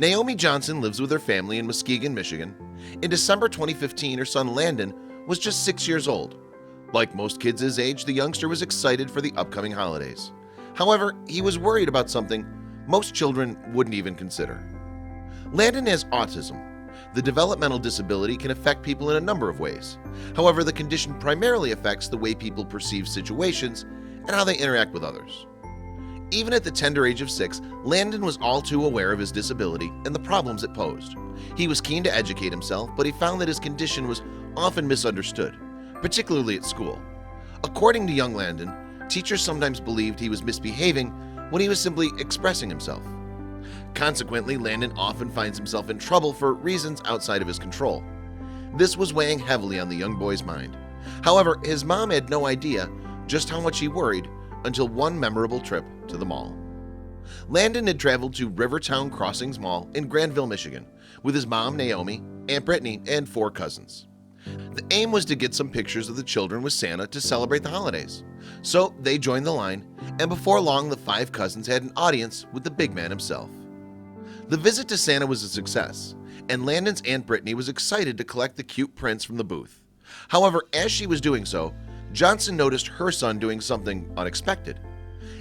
Naomi Johnson lives with her family in Muskegon, Michigan. In December 2015, her son Landon was just 6 years old. Like most kids his age, the youngster was excited for the upcoming holidays. However, he was worried about something most children wouldn't even consider. Landon has autism. The developmental disability can affect people in a number of ways. However, the condition primarily affects the way people perceive situations and how they interact with others. Even at the tender age of 6, Landon was all too aware of his disability and the problems it posed. He was keen to educate himself, but he found that his condition was often misunderstood, particularly at school. According to young Landon, teachers sometimes believed he was misbehaving when he was simply expressing himself. Consequently, Landon often finds himself in trouble for reasons outside of his control. This was weighing heavily on the young boy's mind. However, his mom had no idea just how much he worried until one memorable trip to the mall. Landon had traveled to Rivertown Crossings Mall in Grandville, Michigan, with his mom, Naomi, Aunt Brittany, and 4 cousins. The aim was to get some pictures of the children with Santa to celebrate the holidays. So they joined the line, and before long the 5 cousins had an audience with the big man himself. The visit to Santa was a success, and Landon's Aunt Brittany was excited to collect the cute prints from the booth. However, as she was doing so, Johnson noticed her son doing something unexpected.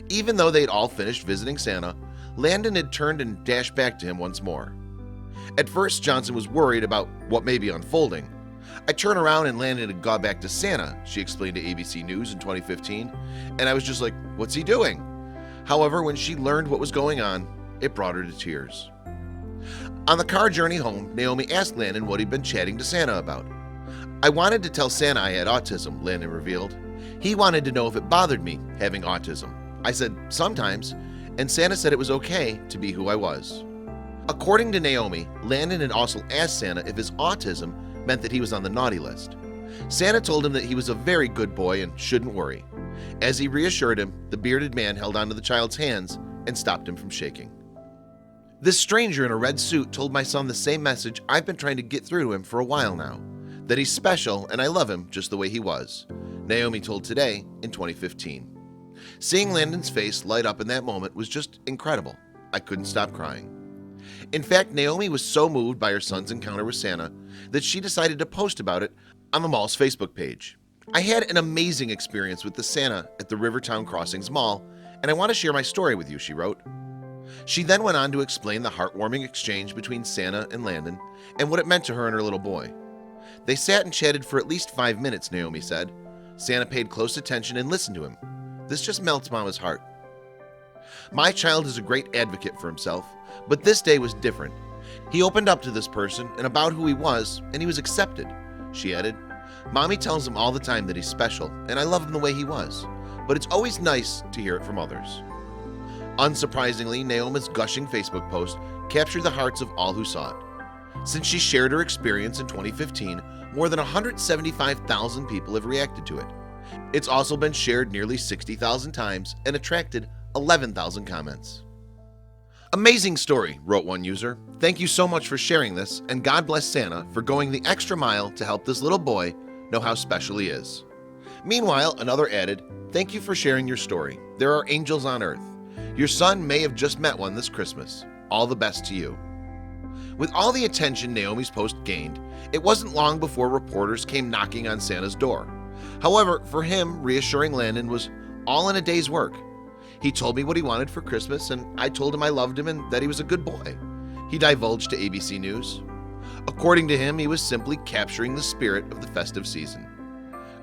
Even though they'd all finished visiting Santa, Landon had turned and dashed back to him once more. At first, Johnson was worried about what may be unfolding. "I turned around and Landon had gone back to Santa," she explained to ABC News in 2015, "and I was just like, what's he doing?" However, when she learned what was going on, it brought her to tears. On the car journey home, Naomi asked Landon what he'd been chatting to Santa about. "I wanted to tell Santa I had autism," Landon revealed. "He wanted to know if it bothered me having autism. I said, sometimes, and Santa said it was okay to be who I was." According to Naomi, Landon had also asked Santa if his autism meant that he was on the naughty list. Santa told him that he was a very good boy and shouldn't worry. As he reassured him, the bearded man held onto the child's hands and stopped him from shaking. "This stranger in a red suit told my son the same message I've been trying to get through to him for a while now, that he's special and I love him just the way he was," Naomi told Today in 2015. Seeing Landon's face light up in that moment was just incredible. "I couldn't stop crying." In fact, Naomi was so moved by her son's encounter with Santa that she decided to post about it on the mall's Facebook page. "I had an amazing experience with the Santa at the Rivertown Crossings Mall, and I want to share my story with you," she wrote. She then went on to explain the heartwarming exchange between Santa and Landon and what it meant to her and her little boy. "They sat and chatted for at least 5 minutes," Naomi said. "Santa paid close attention and listened to him. This just melts Mama's heart. My child is a great advocate for himself, but this day was different. He opened up to this person and about who he was, and he was accepted," she added. "Mommy tells him all the time that he's special, and I love him the way he was, but it's always nice to hear it from others." Unsurprisingly, Naomi's gushing Facebook post captured the hearts of all who saw it. Since she shared her experience in 2015, more than 175,000 people have reacted to it. It's also been shared nearly 60,000 times and attracted 11,000 comments. "Amazing story," wrote one user. "Thank you so much for sharing this, and God bless Santa for going the extra mile to help this little boy know how special he is." Meanwhile, another added, "Thank you for sharing your story. There are angels on earth. Your son may have just met one this Christmas. All the best to you." With all the attention Naomi's post gained, it wasn't long before reporters came knocking on Santa's door. However, for him, reassuring Landon was all in a day's work. "He told me what he wanted for Christmas, and I told him I loved him and that he was a good boy," he divulged to ABC News. According to him, he was simply capturing the spirit of the festive season.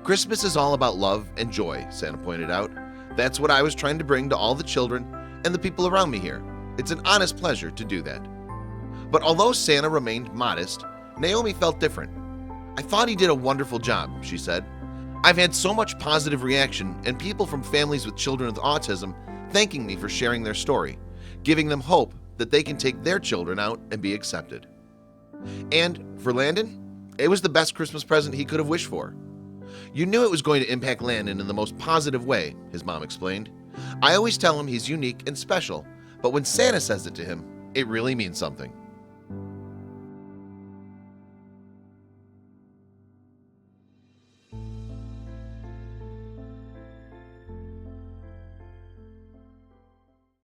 "Christmas is all about love and joy," Santa pointed out. "That's what I was trying to bring to all the children and the people around me here. It's an honest pleasure to do that." But although Santa remained modest, Naomi felt different. "I thought he did a wonderful job," she said. "I've had so much positive reaction and people from families with children with autism thanking me for sharing their story, giving them hope that they can take their children out and be accepted." And for Landon, it was the best Christmas present he could have wished for. "You knew it was going to impact Landon in the most positive way," his mom explained. "I always tell him he's unique and special, but when Santa says it to him, it really means something."